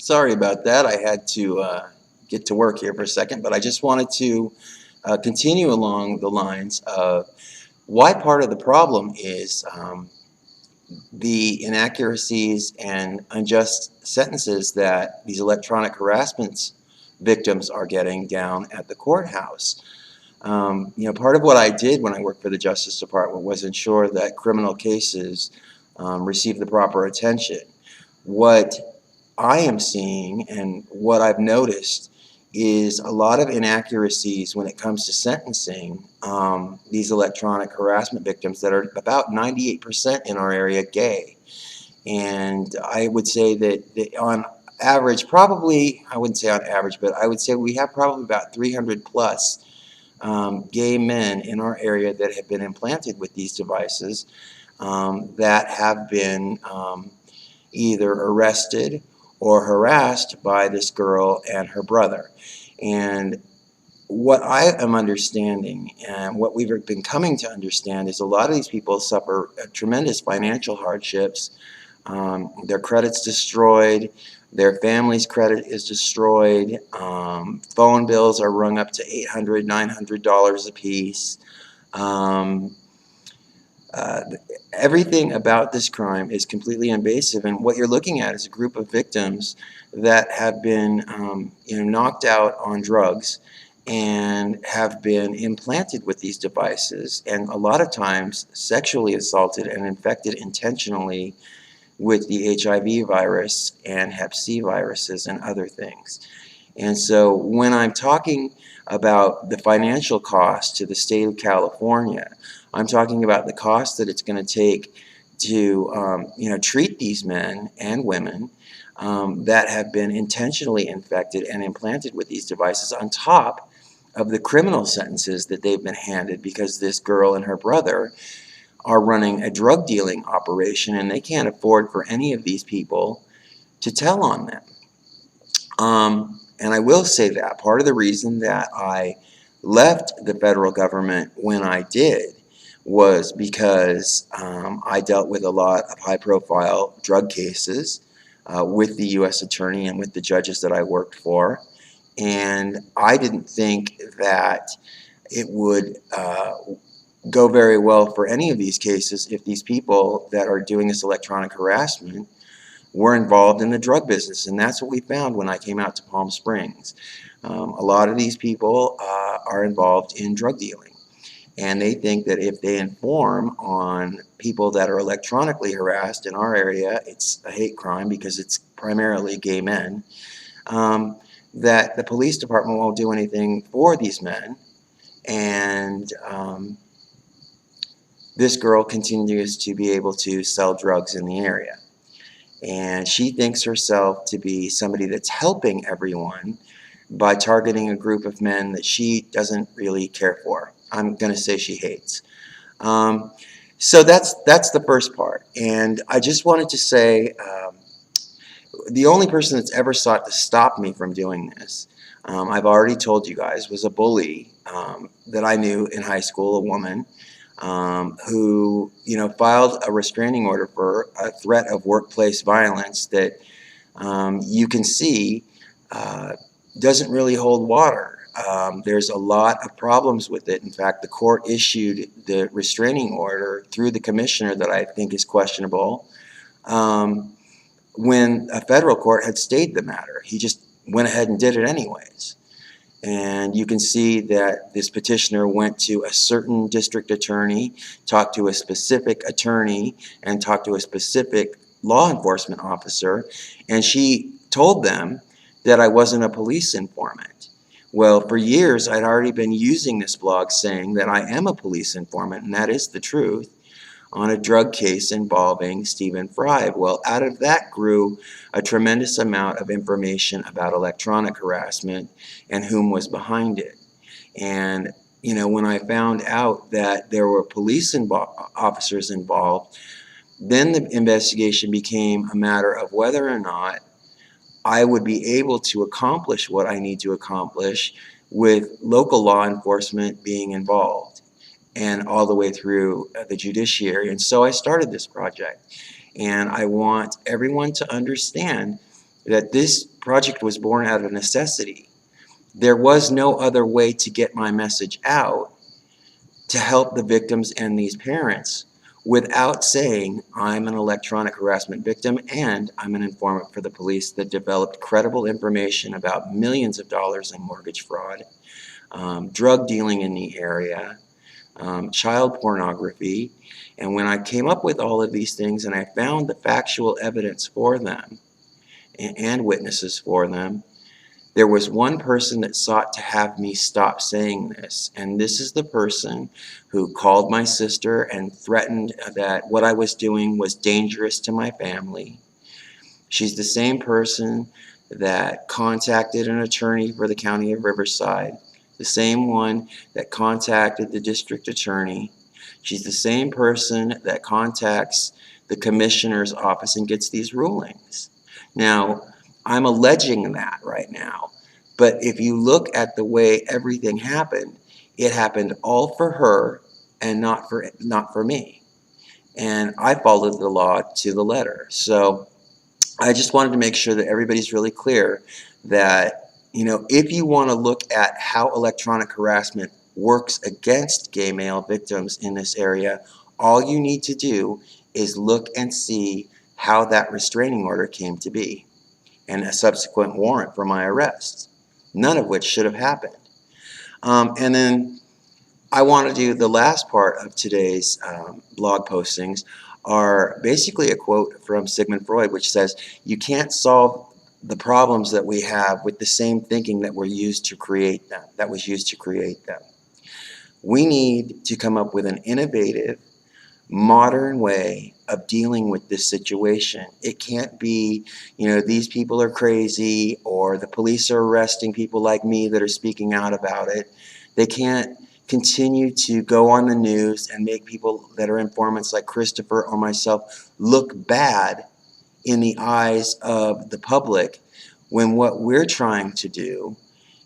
Sorry about that. I had to get to work here for a second, but I just wanted to continue along the lines of why part of the problem is the inaccuracies and unjust sentences that these electronic harassment victims are getting down at the courthouse. Part of what I did when I worked for the Justice Department was ensure that criminal cases receive the proper attention. What I am seeing and what I've noticed is a lot of inaccuracies when it comes to sentencing these electronic harassment victims that are about 98% in our area gay. And I would say that on average, probably, I wouldn't say on average, but I would say we have probably about 300 plus gay men in our area that have been implanted with these devices that have been either arrested or harassed by this girl and her brother. And what I am understanding and what we've been coming to understand is a lot of these people suffer tremendous financial hardships. Their credit's destroyed, their family's credit is destroyed, phone bills are rung up to $800, $900 a piece. Everything about this crime is completely invasive, and what you're looking at is a group of victims that have been knocked out on drugs and have been implanted with these devices, and a lot of times sexually assaulted and infected intentionally with the HIV virus and Hep C viruses and other things. And so when I'm talking about the financial cost to the state of California, I'm talking about the cost that it's going to take to treat these men and women that have been intentionally infected and implanted with these devices on top of the criminal sentences that they've been handed because this girl and her brother are running a drug dealing operation and they can't afford for any of these people to tell on them. And I will say that part of the reason that I left the federal government when I did was because I dealt with a lot of high-profile drug cases with the U.S. Attorney and with the judges that I worked for. And I didn't think that it would go very well for any of these cases if these people that are doing this electronic harassment were involved in the drug business. And that's what we found when I came out to Palm Springs. A lot of these people are involved in drug dealing. And they think that if they inform on people that are electronically harassed in our area, it's a hate crime because it's primarily gay men, that the police department won't do anything for these men. And this girl continues to be able to sell drugs in the area. And she thinks herself to be somebody that's helping everyone by targeting a group of men that she doesn't really care for. I'm going to say she hates. So that's the first part. And I just wanted to say the only person that's ever sought to stop me from doing this, I've already told you guys, was a bully that I knew in high school, a woman, who filed a restraining order for a threat of workplace violence that you can see doesn't really hold water. There's a lot of problems with it. In fact, the court issued the restraining order through the commissioner that I think is questionable when a federal court had stayed the matter. He just went ahead and did it anyways. And you can see that this petitioner went to a certain district attorney, talked to a specific attorney, and talked to a specific law enforcement officer, and she told them that I wasn't a police informant. Well, for years I'd already been using this blog saying that I am a police informant, and that is the truth, on a drug case involving Stephen Fry. Well, out of that grew a tremendous amount of information about electronic harassment and whom was behind it. And when I found out that there were police officers involved, then the investigation became a matter of whether or not I would be able to accomplish what I need to accomplish with local law enforcement being involved and all the way through the judiciary. And so I started this project. And I want everyone to understand that this project was born out of necessity. There was no other way to get my message out to help the victims and these parents without saying I'm an electronic harassment victim and I'm an informant for the police that developed credible information about millions of dollars in mortgage fraud, drug dealing in the area, child pornography. And when I came up with all of these things and I found the factual evidence for them and witnesses for them, there was one person that sought to have me stop saying this, and this is the person who called my sister and threatened that what I was doing was dangerous to my family. She's the same person that contacted an attorney for the County of Riverside, the same one that contacted the district attorney. She's the same person that contacts the commissioner's office and gets these rulings. Now, I'm alleging that right now, but if you look at the way everything happened, it happened all for her and not for me. And I followed the law to the letter. So I just wanted to make sure that everybody's really clear that, if you want to look at how electronic harassment works against gay male victims in this area, all you need to do is look and see how that restraining order came to be and a subsequent warrant for my arrest, none of which should have happened. And then I want to do the last part of today's blog postings are basically a quote from Sigmund Freud, which says, you can't solve the problems that we have with the same thinking that was used to create them. We need to come up with an innovative, modern way of dealing with this situation. It can't be, these people are crazy, or the police are arresting people like me that are speaking out about it. They can't continue to go on the news and make people that are informants like Christopher or myself look bad in the eyes of the public, when what we're trying to do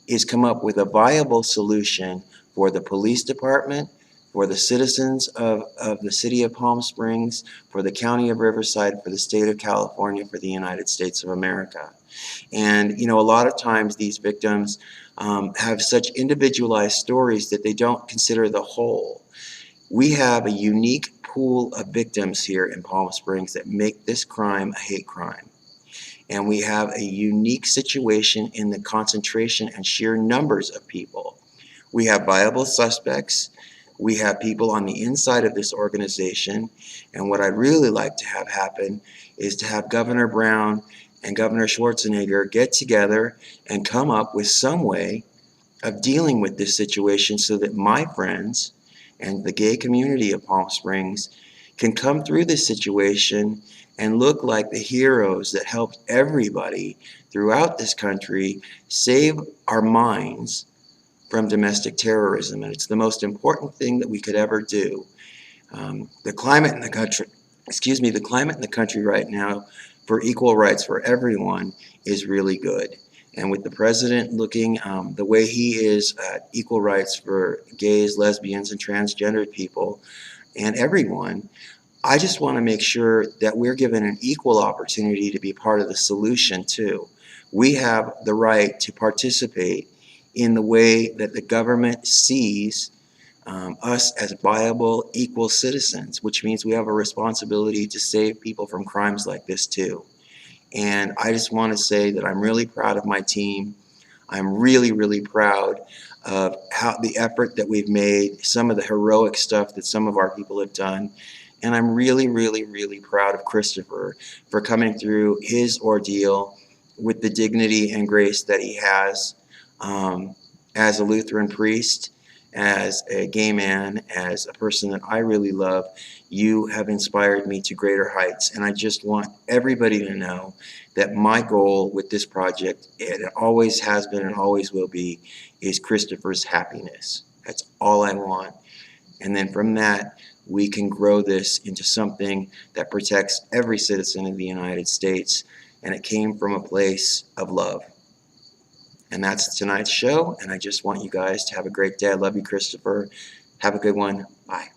is come up with a viable solution for the police department, for the citizens of the city of Palm Springs, for the county of Riverside, for the state of California, for the United States of America. And, a lot of times these victims have such individualized stories that they don't consider the whole. We have a unique pool of victims here in Palm Springs that make this crime a hate crime. And we have a unique situation in the concentration and sheer numbers of people. We have viable suspects. We have people on the inside of this organization. And what I'd really like to have happen is to have Governor Brown and Governor Schwarzenegger get together and come up with some way of dealing with this situation so that my friends and the gay community of Palm Springs can come through this situation and look like the heroes that helped everybody throughout this country save our minds from domestic terrorism. And it's the most important thing that we could ever do. The climate in the country right now for equal rights for everyone is really good. And with the president looking the way he is at equal rights for gays, lesbians, and transgendered people and everyone, I just want to make sure that we're given an equal opportunity to be part of the solution too. We have the right to participate in the way that the government sees us as viable, equal citizens, which means we have a responsibility to save people from crimes like this too. And I just want to say that I'm really proud of my team. I'm really, really proud of how the effort that we've made, some of the heroic stuff that some of our people have done. And I'm really, really, really proud of Christopher for coming through his ordeal with the dignity and grace that he has as a Lutheran priest, as a gay man, as a person that I really love. You have inspired me to greater heights. And I just want everybody to know that my goal with this project, it always has been and always will be, is Christopher's happiness. That's all I want. And then from that, we can grow this into something that protects every citizen of the United States. And it came from a place of love. And that's tonight's show. And I just want you guys to have a great day. I love you, Christopher. Have a good one. Bye.